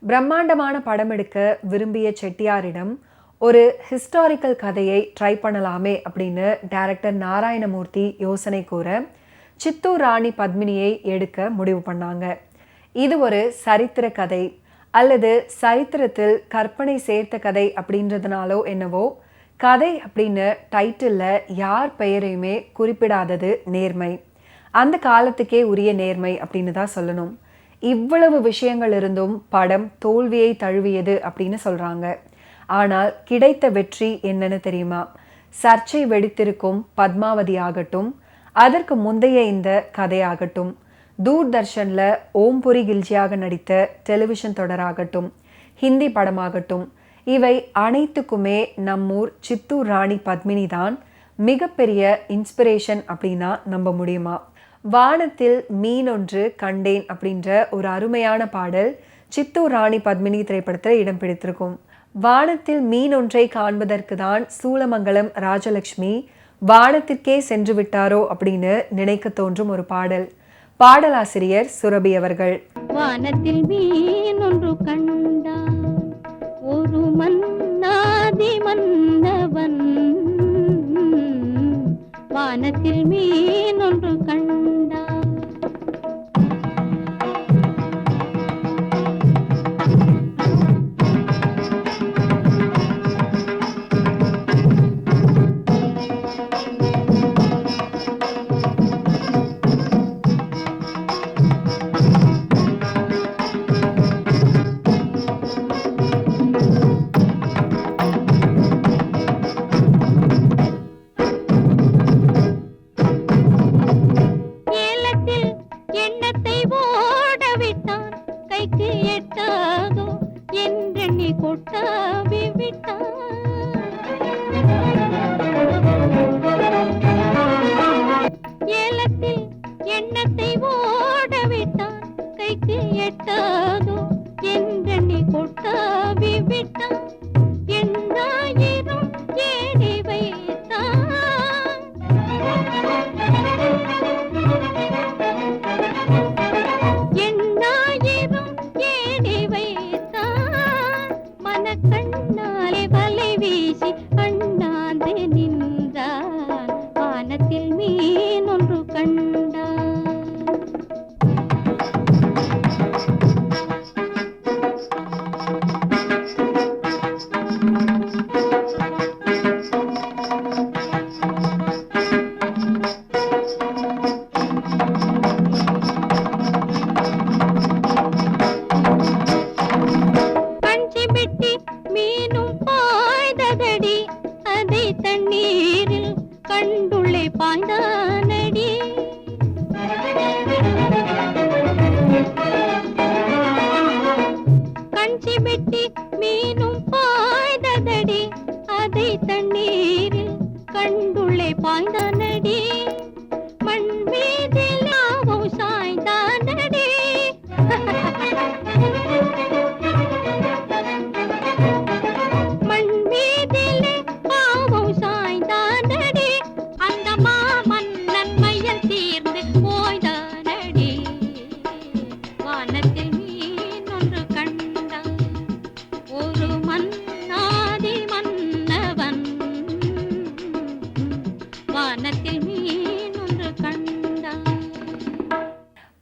பிரம்மாண்டமான படம் எடுக்க விரும்பிய செட்டியாரிடம் ஒரு ஹிஸ்டாரிக்கல் கதையை ட்ரை பண்ணலாமே அப்படின்னு டைரக்டர் நாராயணமூர்த்தி யோசனை கூற சித்தூர் ராணி பத்மினியை எடுக்க முடிவு பண்ணாங்க. இது ஒரு சரித்திர கதை அல்லது சரித்திரத்தில் கற்பனை சேர்த்த கதை அப்படின்றதுனாலோ என்னவோ கதை அப்படின்னு டைட்டிலில் யார் பெயரையுமே குறிப்பிடாதது நேர்மை, அந்த காலத்துக்கே உரிய நேர்மை அப்படின்னு தான் சொல்லணும். இவ்வளவு விஷயங்கள் இருந்தும் படம் தோல்வியை தழுவியது அப்படின்னு சொல்கிறாங்க. ஆனால் கிடைத்த வெற்றி என்னன்னு தெரியுமா? சர்ச்சை வெடித்திருக்கும் பத்மாவதி ஆகட்டும், அதற்கு முந்தைய இந்த கதையாகட்டும், தூர்தர்ஷனில் ஓம்புரி கில்ஜியாக நடித்த டெலிவிஷன் தொடராகட்டும், ஹிந்தி படமாகட்டும், இவை அனைத்துக்குமே நம்மூர் சித்தூர் ராணி பத்மினி தான் மிகப்பெரிய இன்ஸ்பிரேஷன் அப்படின்னா நம்ப முடியுமா? வானத்தில் மீன் ஒன்று கண்டேன் அப்படின்ற ஒரு அருமையான பாடல் சித்தூர் ராணி பத்மினி திரைப்படத்தில் இடம் பிடித்திருக்கும். வானத்தில் மீன் ஒன்றை காண்பதற்கு தான் சூலமங்கலம் ராஜலட்சுமி வானத்திற்கே சென்று விட்டாரோ அப்படின்னு நினைக்க தோன்றும் ஒரு பாடல். பாடலாசிரியர் சுரபி அவர்கள். வானத்தில் மீன் ஒன்று கண்டான், ஒரு மன்னாதி மன்னவன், வானத்தில் மீன் ஒன்று கண்டான்.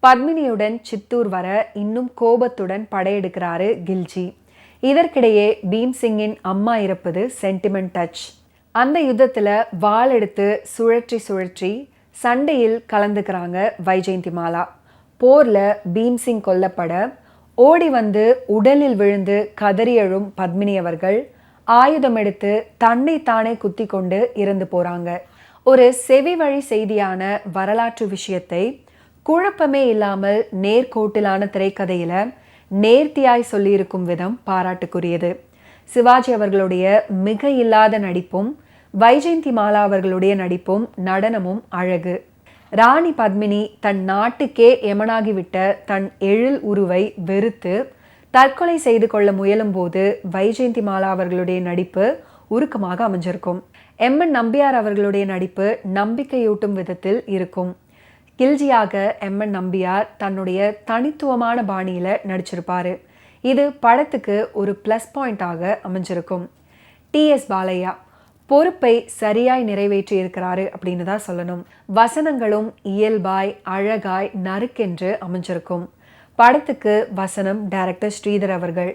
பத்மினியுடன் சித்தூர் வர இன்னும் கோபத்துடன் படையெடுக்கிறாரு கில்ஜி. இதற்கிடையே பீம்சிங்கின் அம்மா இறப்பது சென்டிமெண்ட் டச். அந்த யுத்தத்தில் வாள் எடுத்து சுழற்றி சுழற்றி சண்டையில் கலந்துக்கிறாங்க வைஜெயந்திமாலா. போரில் பீம்சிங் கொல்லப்பட ஓடி வந்து உடலில் விழுந்து கதறி எழும் பத்மினி அவர்கள் ஆயுதம் எடுத்து தன்னை தானே குத்தி கொண்டு இறந்து போகிறாங்க. ஒரு செவி வழி செய்தியான வரலாற்று விஷயத்தை குழப்பமே இல்லாமல் நேர்கோட்டிலான திரைக்கதையில் நேர்த்தியாய் சொல்லியிருக்கும் விதம் பாராட்டுக்குரியது. சிவாஜி அவர்களுடைய மிக இல்லாத நடிப்பும் வைஜெயந்திமாலா அவர்களுடைய நடிப்பும் நடனமும் அழகு. ராணி பத்மினி தன் நாட்டுக்கே எமனாகிவிட்ட தன் எழில் உருவை வெறுத்து தற்கொலை செய்து கொள்ள முயலும் போது வைஜெயந்திமாலா அவர்களுடைய நடிப்பு உருக்கமாக அமைஞ்சிருக்கும். எம்என் நம்பியார் அவர்களுடைய நடிப்பு நம்பிக்கையூட்டும் விதத்தில் இருக்கும். கில்ஜியாக எம்என் நம்பியார் தன்னுடைய தனித்துவமான பாணியில் நடிச்சிருப்பாரு. இது படத்துக்கு ஒரு ப்ளஸ் பாயிண்டாக அமைஞ்சிருக்கும். டிஎஸ் பாலையா பொறுப்பை சரியாய் நிறைவேற்றி இருக்கிறாரு அப்படின்னு தான் சொல்லணும். வசனங்களும் இயல்பாய் அழகாய் நறுக்கென்று அமைஞ்சிருக்கும். படத்துக்கு வசனம் டைரக்டர் ஸ்ரீதர் அவர்கள்.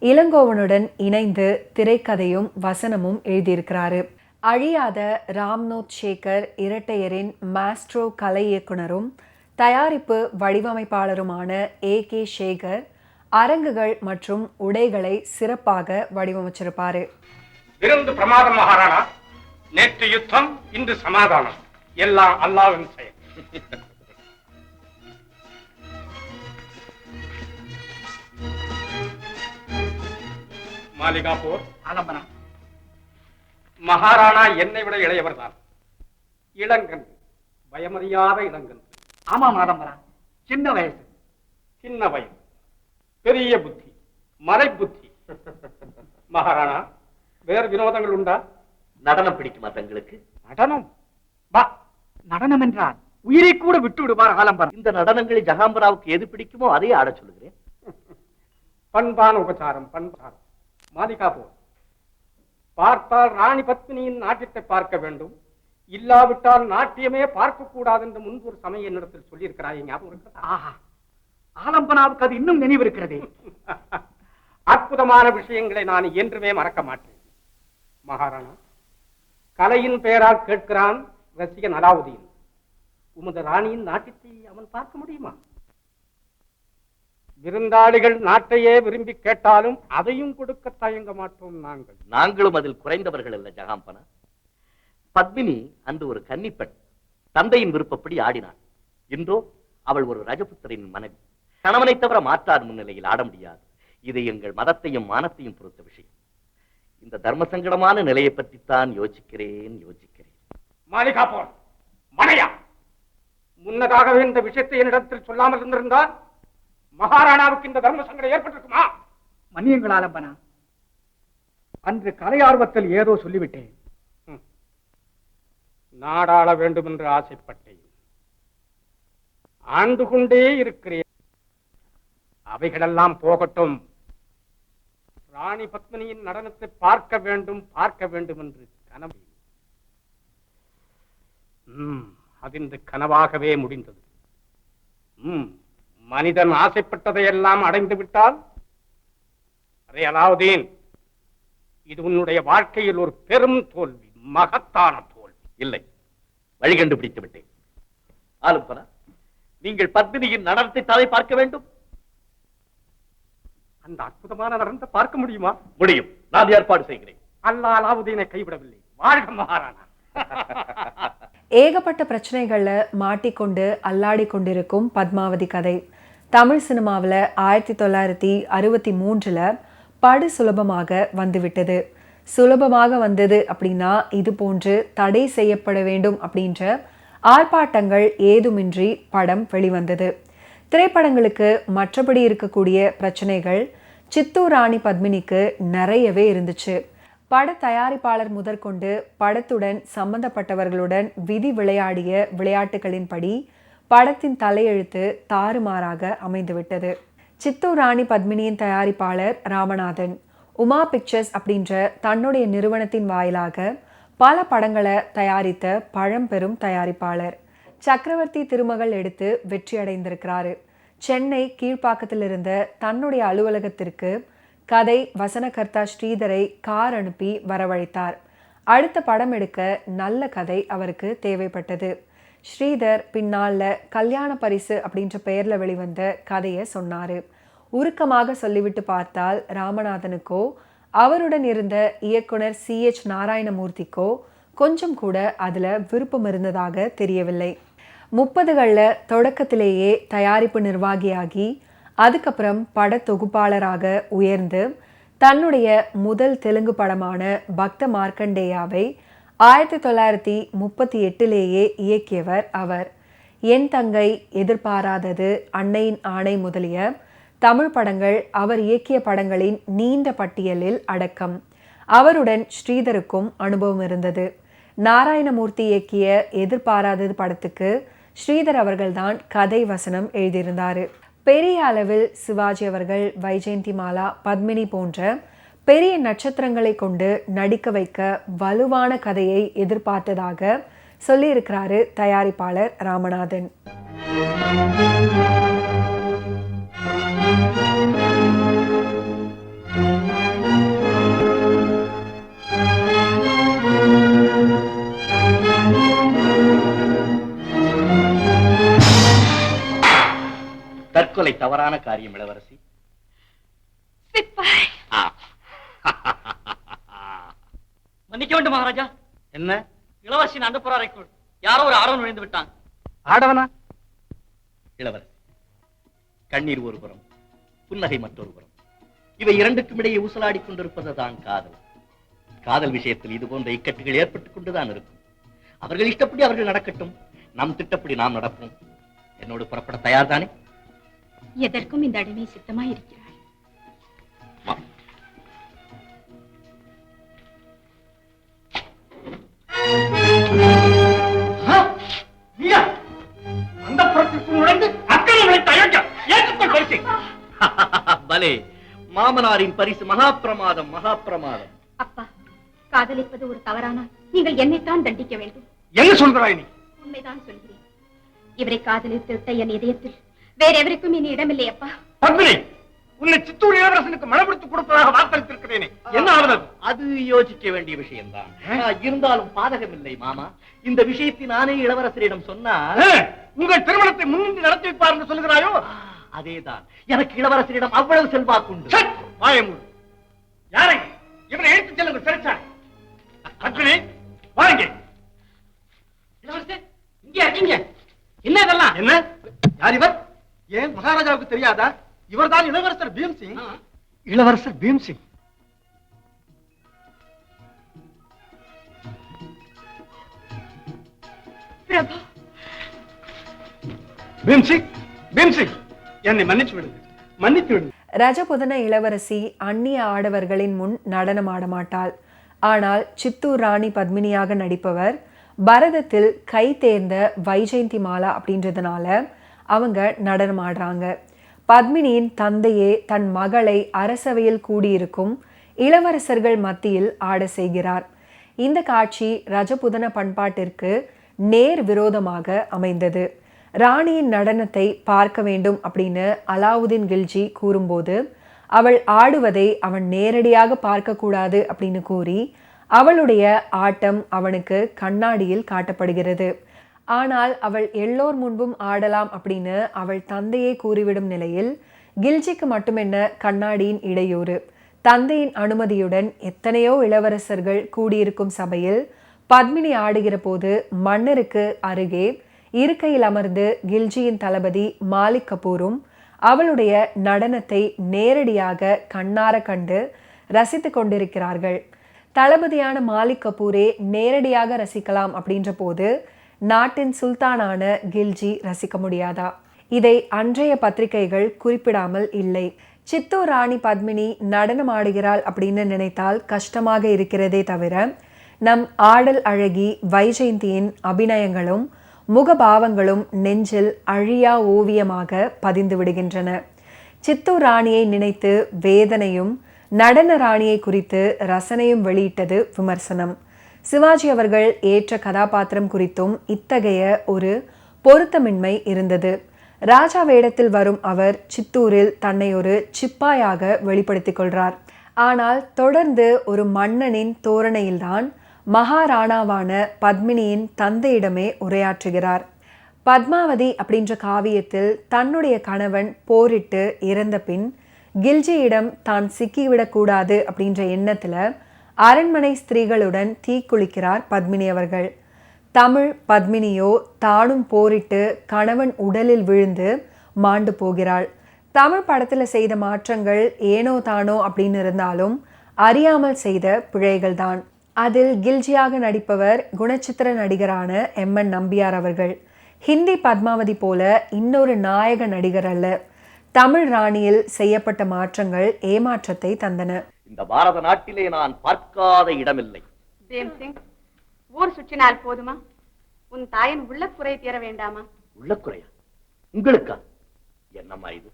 இளங்கோவனுடன் இணைந்து திரைக்கதையும் வசனமும் எழுதியிருக்கிறாரு. அழியாத ராம்நோத் சேகர் இரட்டையரின் மாஸ்ட்ரோ கலை இயக்குனரும் தயாரிப்பு வடிவமைப்பாளருமான AK சேகர் அரங்குகள் மற்றும் உடைகளை சிறப்பாக வடிவமைச்சிருப்பாரு. விருந்து பிரமாதம் மகாராணா. நேற்று யுத்தம், இன்று சமாதானம். எல்லாம் அல்லாஹ்வின் செயல். மாளிகா போர் ஆலம்பனம். மகாராணா என்னை விட இளையவர் தான். இளங்கன், பயமறியாத இளங்கன். ஆமா மாதம்பரா, சின்ன வயசு. சின்ன வயசு, பெரிய புத்தி, மலை புத்தி. மகாராணா, வேறு வினோதங்கள் உண்டா? நடனம் பிடிக்குமா தங்களுக்கு? நடனம்? நடனம் என்றால் உயிரை கூட விட்டு விடுவார் ஆலம்பரம். இந்த நடனங்களில் ஜகாம்பராவுக்கு எது பிடிக்குமோ அதையே ஆட சொல்லுகிறேன். பண்பான உபச்சாரம், பண்பாரம். மாளிகா போர் பார்த்தால் ராணி பத்மினியின் நாட்டியத்தை பார்க்க வேண்டும், இல்லாவிட்டால் நாட்டியமே பார்க்க கூடாது என்று முன்பு ஒரு சமயம் என்னிடத்தில் சொல்லியிருக்கிறாய், ஞாபகம் இருக்கிறதா? ஆலம்பனாவுக்கு அது இன்னும் நினைவு இருக்கிறதே. அற்புதமான விஷயங்களை நான் என்றுமே மறக்க மாட்டேன். மகாராணா, கலையின் பெயரால் கேட்கிறான் ரசிகன் அலாவுதீன். உமது ராணியின் நாட்டியத்தை அவன் பார்க்க முடியுமா? விருந்தாளிகள் நாட்டையே விரும்பி கேட்டாலும் அதையும் கொடுக்க தயங்க மாட்டோம் நாங்கள். நாங்களும் அதில் குறைந்தவர்கள் அல்ல ஜகாம்பனா. பத்மினி அன்று ஒரு கன்னிப்பெண், தந்தையின் விருப்பப்படி ஆடினாள். இன்றோ அவள் ஒரு ரஜபுத்திரின் மனைவி. கணவனை தவிர மாற்றார் முன்னிலையில் ஆட முடியாது. இது எங்கள் மதத்தையும் மானத்தையும் பொறுத்த விஷயம். இந்த தர்ம சங்கடமான நிலையை பற்றித்தான் யோசிக்கிறேன். மாளிகா போர் மனையா, முன்னதாகவே இந்த விஷயத்தை என்னிடத்தில் சொல்லாமல் இருந்திருந்தால் மகாராணாவுக்கு இந்த தர்ம சங்கடம் ஏற்பட்டிருக்குமா? மன்னியுங்கள் ஆலம்பனா, அன்று கலை ஆர்வத்தில் ஏதோ சொல்லிவிட்டேன். நாடாள வேண்டும் என்று ஆசைப்பட்டேன், ஆண்டு கொண்டே இருக்கிறேன். அவைகளெல்லாம் போகட்டும். ராணி பத்மினியின் நடனத்தை பார்க்க வேண்டும் என்று கனவு. அது இந்த கனவாகவே முடிந்தது. மனிதன் ஆசைப்பட்டதையெல்லாம் அடைந்து விட்டால், அரே அலாவுதீன், இது உன்னுடைய வாழ்க்கையில் ஒரு பெரும் தோல்வி, மகத்தான தோல்வி. இல்லை, வழி கண்டுபிடித்து விட்டேன். ஆலம்பனா, நீங்கள் பத்மினியின் நடனத்தை தானே பார்க்க வேண்டும். அந்த அற்புதமான நடனத்தை பார்க்க முடியுமா? முடியும், நான் ஏற்பாடு செய்கிறேன். அல்லாஹ் அலாவுதீனை கைவிடவில்லை. வாழ்க மகாராணா. ஏகப்பட்ட பிரச்சனைகள்ல மாட்டிக்கொண்டு அல்லாடி கொண்டிருக்கும் பத்மாவதி கதை தமிழ் சினிமாவில் 1963 படு சுலபமாக வந்துவிட்டது. சுலபமாக வந்தது அப்படின்னா இது போன்று தடை செய்யப்பட வேண்டும் அப்படின்ற ஆர்ப்பாட்டங்கள் ஏதுமின்றி படம் வெளிவந்தது. திரைப்படங்களுக்கு மற்றபடி இருக்கக்கூடிய பிரச்சனைகள் சித்தூர் ராணி பத்மினிக்கு நிறையவே இருந்துச்சு. பட தயாரிப்பாளர் முதற்கொண்டு படத்துடன் சம்பந்தப்பட்டவர்களுடன் விதி விளையாடிய விளையாட்டுகளின்படி படத்தின் தலையெழுத்து தாறுமாறாக அமைந்துவிட்டது. சித்தூர் ராணி பத்மினியின் தயாரிப்பாளர் ராமநாதன் உமா பிக்சர்ஸ் அப்படின்ற தன்னுடைய நிறுவனத்தின் வாயிலாக பல படங்களை தயாரித்த பழம்பெரும் தயாரிப்பாளர். சக்கரவர்த்தி திருமகள் எடுத்து வெற்றி அடைந்திருக்கிறாரு. சென்னை கீழ்ப்பாக்கத்தில் இருந்த தன்னுடைய அலுவலகத்திற்கு கதை வசனகர்த்தா ஸ்ரீதரை கார் அனுப்பி வரவழைத்தார். அடுத்த படம் எடுக்க நல்ல கதை அவருக்கு தேவைப்பட்டது. ஸ்ரீதர் பின்னால கல்யாண பரிசு அப்படின்ற பெயர்ல வெளிவந்த கதையை சொன்னாரு. உருக்கமாக சொல்லிவிட்டு பார்த்தால் ராமநாதனுக்கோ அவருடன் இருந்த இயக்குனர் CH நாராயணமூர்த்திக்கோ கொஞ்சம் கூட அதுல விருப்பம் இருந்ததாக தெரியவில்லை. 30களில் தொடக்கத்திலேயே தயாரிப்பு நிர்வாகியாகி அதுக்கப்புறம் பட தொகுப்பாளராக உயர்ந்து தன்னுடைய முதல் தெலுங்கு படமான பக்த மார்க்கண்டேயாவை 1938 இயக்கியவர் அவர். என் தங்கை, எதிர்பாராதது, அன்னையின் ஆணை முதலிய தமிழ் படங்கள் அவர் இயக்கிய படங்களின் நீண்ட பட்டியலில் அடக்கம். அவருடன் ஸ்ரீதருக்கும் அனுபவம் இருந்தது. நாராயணமூர்த்தி இயக்கிய எதிர்பாராதது படத்துக்கு ஸ்ரீதர் அவர்கள்தான் கதை வசனம் எழுதியிருந்தார். பெரிய அளவில் சிவாஜி அவர்கள் வைஜெயந்திமாலா, பத்மினி போன்ற பெரிய நட்சத்திரங்களை கொண்டு நடிக்க வைக்க வலுவான கதையை எதிர்பார்த்ததாக சொல்லியிருக்கிறாரு தயாரிப்பாளர் ராமநாதன். தற்கொலை தவறான காரியம் இளவரசி. மன்னிக்க வேண்டும் மகாராஜா. என்ன? இளவரசின் அந்த புறாரைக்குள் யாரோ ஒரு ஆடவன் நுழைந்து விட்டான். ஆடவனா? இளவரசி, கண்ணீர் ஒரு புறம், புன்னகை மற்றொரு புறம். இவை இரண்டுக்கும் இடையே ஊசலாடிக் கொண்டிருப்பதுதான் காதல். காதல் விஷயத்தில் இது போன்ற இக்கட்டுகள் ஏற்பட்டுக் கொண்டுதான் இருக்கும். அவர்கள் இஷ்டப்படி அவர்கள் நடக்கட்டும், நம் திட்டப்படி நாம் நடப்போம். என்னோடு புறப்பட தயார் தானே? எதற்கும் இந்த அடிமை சித்தமாய் இருக்கிறாள். அந்த புறத்திற்குள் நுழைந்து அக்கறை ஏற்றுக்கொள் பரிசு. பலே, மாமனாரின் பரிசு மகா பிரமாதம், மகா பிரமாதம். அப்பா, காதலிப்பது ஒரு தவறானால் நீங்கள் என்னைத்தான் தண்டிக்க வேண்டும். என்ன சொல்கிறாய் நீ? உண்மைதான் சொல்கிறேன். இவரை காதலித்து விட்ட என் இதயத்தில் வேற எவருக்கும் இனி இடமில்லை அப்பா. பத்மினி, உன்னை சித்தூர் இளவரசனுக்கு மனப்படுத்தி கொடுப்பதாக வாக்களித்திருக்கிறேனே, என்ன ஆனது? அது யோசிக்க வேண்டிய விஷயம்தான். இருந்தாலும் பாதகமில்லை மாமா. இந்த விஷயத்தை நானே இளவரசரிடம் சொன்னால் உங்கள் திருமணத்தை முன்னின்று நடத்தி வைப்பார் என்று சொல்கிறாயோ? அதேதான். எனக்கு இளவரசரிடம் அவ்வளவு செல்வாக்குண்டு. வாயமூடு. யாரை? இவனை எடுத்துச் செல்லுங்கள் சிறைச்சாலை. பத்மினி, வாங்க. இளவரசர், இங்கே இருக்கீங்க. என்ன இதெல்லாம்? என்ன? யார் இவர்? ஏன் மகாராஜாவுக்கு தெரியாதா? இவர்தான் இளவரசர் பீம்சிங். இளவரசர் பீம்சிங். பிரபு, பீம்சிங், பீம்சிங், என்னை மன்னிச்சு விடுங்க, மன்னித்து விடுங்க. ரஜபுதன இளவரசி அந்நிய ஆடவர்களின் முன் நடனம் ஆட மாட்டாள். ஆனால் சித்தூர் ராணி பத்மினியாக நடிப்பவர் பரதத்தில் கை தேர்ந்த வைஜெயந்திமாலா அப்படின்றதுனால அவங்க நடனம் ஆடுறாங்க. பத்மினியின் தந்தையே தன் மகளை அரசவையில் கூடியிருக்கும் இளவரசர்கள் மத்தியில் ஆட செய்கிறார். இந்த காட்சி ரஜபுதன பண்பாட்டிற்கு நேர் விரோதமாக அமைந்தது. ராணியின் நடனத்தை பார்க்க வேண்டும் அப்படின்னு அலாவுதீன் கில்ஜி கூறும்போது அவள் ஆடுவதை அவன் நேரடியாக பார்க்கக்கூடாது அப்படின்னு கூறி அவளுடைய ஆட்டம் அவனுக்கு கண்ணாடியில் காட்டப்படுகிறது. ஆனால் அவள் எல்லோர் முன்பும் ஆடலாம் அப்படின்னு அவள் தந்தையே கூறிவிடும் நிலையில் கில்ஜிக்கு மட்டுமென்ன கண்ணாடியின் இடையூறு. தந்தையின் அனுமதியுடன் எத்தனையோ இளவரசர்கள் கூடியிருக்கும் சபையில் பத்மினி ஆடுகிற போது மன்னருக்கு அருகே இருக்கையில் அமர்ந்து கில்ஜியின் தளபதி மாலிக் கபூரும் அவளுடைய நடனத்தை நேரடியாக கண்ணார கண்டு ரசித்து கொண்டிருக்கிறார்கள். தளபதியான மாலிக் கபூரே நேரடியாக ரசிக்கலாம் அப்படின்ற போது நாட்டின் சுல்தானான கில்ஜி ரசிக்க முடியாதா? இதை அன்றைய பத்திரிகைகள் குறிப்பிடாமல் இல்லை. சித்தூர் ராணி பத்மினி நடனம் ஆடுகிறாள் அப்படின்னு நினைத்தால் கஷ்டமாக இருக்கிறதே தவிர நம் ஆடல் அழகி வைஜெயந்தியின் அபிநயங்களும் முகபாவங்களும் நெஞ்சில் அழியா ஓவியமாக பதிந்து விடுகின்றன. சித்தூர் ராணியை நினைத்து வேதனையும் நடன ராணியை குறித்து ரசனையும் வெளியிட்டது விமர்சனம். சிவாஜி அவர்கள் ஏற்ற கதாபாத்திரம் குறித்தும் இத்தகைய ஒரு பொருத்தமின்மை இருந்தது. ராஜா வேடத்தில் வரும் அவர் சித்தூரில் தன்னை ஒரு சிப்பாயாக வெளிப்படுத்திக் கொள்றார். ஆனால் தொடர்ந்து ஒரு மன்னனின் தோரணையில்தான் மகாராணாவான பத்மினியின் தந்தையிடமே உரையாற்றுகிறார். பத்மாவதி அப்படின்ற காவியத்தில் தன்னுடைய கணவன் போரிட்டு இறந்த பின் கில்ஜியிடம் தான் சிக்கிவிடக்கூடாது அப்படின்ற எண்ணத்துல அரண்மனை ஸ்திரீகளுடன் தீக்குளிக்கிறார் பத்மினி அவர்கள். தமிழ் பத்மினியோ தானும் போரிட்டு கணவன் உடலில் விழுந்து மாண்டு போகிறாள். தமிழ் படத்துல செய்த மாற்றங்கள் ஏனோ தானோ அப்படின்னு இருந்தாலும் அறியாமல் செய்த பிழைகள் தான். அதில் கில்ஜியாக நடிப்பவர் குணச்சித்திர நடிகரான எம்.என். நம்பியார் அவர்கள். ஹிந்தி பத்மாவதி போல இன்னொரு நாயக நடிகர் அல்ல. தமிழ் ராணியில் செய்யப்பட்ட மாற்றங்கள் ஏமாற்றத்தை தந்தன. இந்த பாரத நாட்டிலே நான் பார்க்காத இடமில்லை. பீம்சிங், ஊர் சுற்றினால் போதுமா? உன் தாயின் உள்ள குறை தீர வேண்டாமா? உள்ள குறையா? உங்களுக்கா? என்னம்மா இது?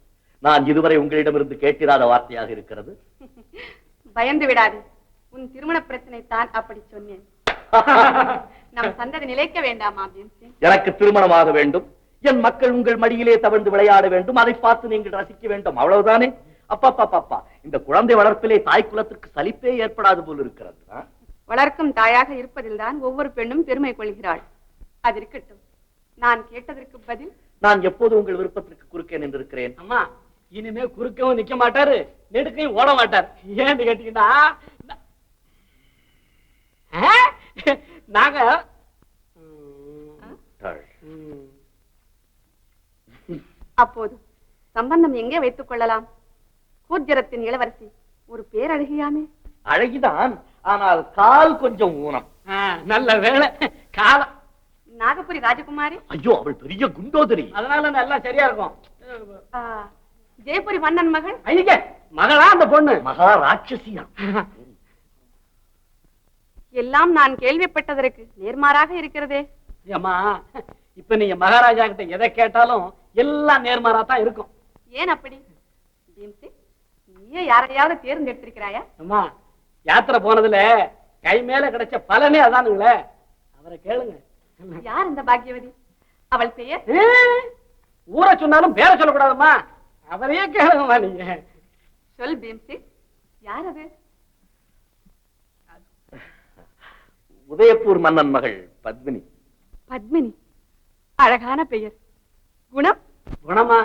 நான் இதுவரை உங்களிடமிருந்து கேட்டிராத வார்த்தையாக இருக்கிறது. பயந்து விடாது. உன் திருமண பிரச்சனை தான் அப்படி சொன்னேன். நம் சந்ததி நிலைக்க வேண்டாமா பீம்சிங்? எனக்கு திருமணமாக வேண்டும், என் மக்கள் உங்கள் மடியிலே தவழ்ந்து விளையாட வேண்டும், அதை பார்த்து நீங்கள் ரசிக்க வேண்டும், அவ்வளவுதானே? அப்பா, இந்த குழந்தை வளர்ப்பிலே தாய் குலத்திற்கு சலிப்பே ஏற்படாது போல் இருக்கிறது. வளர்க்கும் தாயாக இருப்பதில் தான் ஒவ்வொரு பெண்ணும் பெருமை கொள்கிறாள். அது இருக்கட்டும், நான் கேட்டதற்கு பதில். நான் எப்போது உங்கள் விருப்பத்திற்கு குறுக்கே நின்றிருக்கிறேன்? அம்மா, இனிமே குறுக்கவும் நிக்க மாட்டாரு, நெடுக்கையும் ஓட மாட்டார். ஏன்னு கேட்டீங்கன்னா நாங்க அப்போது சம்பந்தம் எங்கே வைத்துக் கொள்ளலாம்? கூர்ஜரத்தின் இளவரசி ஒரு பேரழகியாமே. அழகிதான், ஆனால் கால் கொஞ்சம் ஊனம். நல்ல வேலை காலம். நாகபுரி ராஜகுமாரி. ஐயோ, அவள் பெரிய குண்டோதரி. அதனால நல்லா சரியா இருக்கும். ஜெயபுரி மன்னன் மகள். ஐயா, மகளா அந்த பொண்ணு? மகா ராட்சசியா. எல்லாம் நான் கேள்விப்பட்டதற்கு நேர்மாறாக இருக்கிறதே. அம்மா, இப்ப நீங்க மகாராஜா கிட்ட எதை கேட்டாலும் எல்லாம் நேர்மாறா தான் இருக்கும். ஏன் அப்படி? நீயே யாரையாவது தேர்ந்தெடுத்திருக்கிறாயா? அம்மா, யாத்திரை போனதுல கை மேல கிடைச்ச பலனே அதானுங்களே. அவரை கேளுங்க. யார் இந்த பாக்கியவதி? அவள் பெயர்? ஊரை சொன்னாலும் பேரை சொல்லக்கூடாதும்மா, அவரையே கேளுங்கம்மா. நீங்க சொல் பீம்சி, யார் அது? உதயபூர் மன்னன் மகள் பத்மினி. பத்மினி, அழகான பெயர். குணம்? குணமா?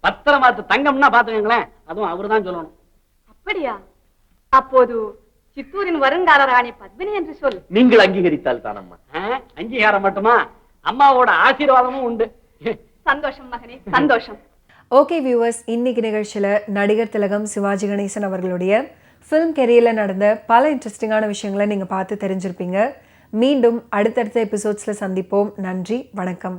பத்திரமாத்து தங்கம்னா பாத்துக்கங்களேன், அதுவும் அவருதான் சொல்லணும். அப்படியா? அப்போது சித்தூரின் வருங்கால ராணி பத்மினி என்று சொல். நீங்கள் அங்கீகரித்தால் தானம்மா. அங்கீகாரம் மட்டுமா, அம்மாவோட ஆசீர்வாதமும் உண்டு. சந்தோஷம் மகனே, சந்தோஷம். ஓகே வியூவர்ஸ், இன்னைக்கு நிகழ்ச்சியில் நடிகர் திலகம் சிவாஜி கணேசன் அவர்களுடைய ஃபிலிம் கெரியரில் நடந்த பல இன்ட்ரெஸ்டிங்கான விஷயங்களை நீங்கள் பார்த்து தெரிஞ்சிருப்பீங்க. மீண்டும் அடுத்தடுத்த எபிசோட்ஸில் சந்திப்போம். நன்றி, வணக்கம்.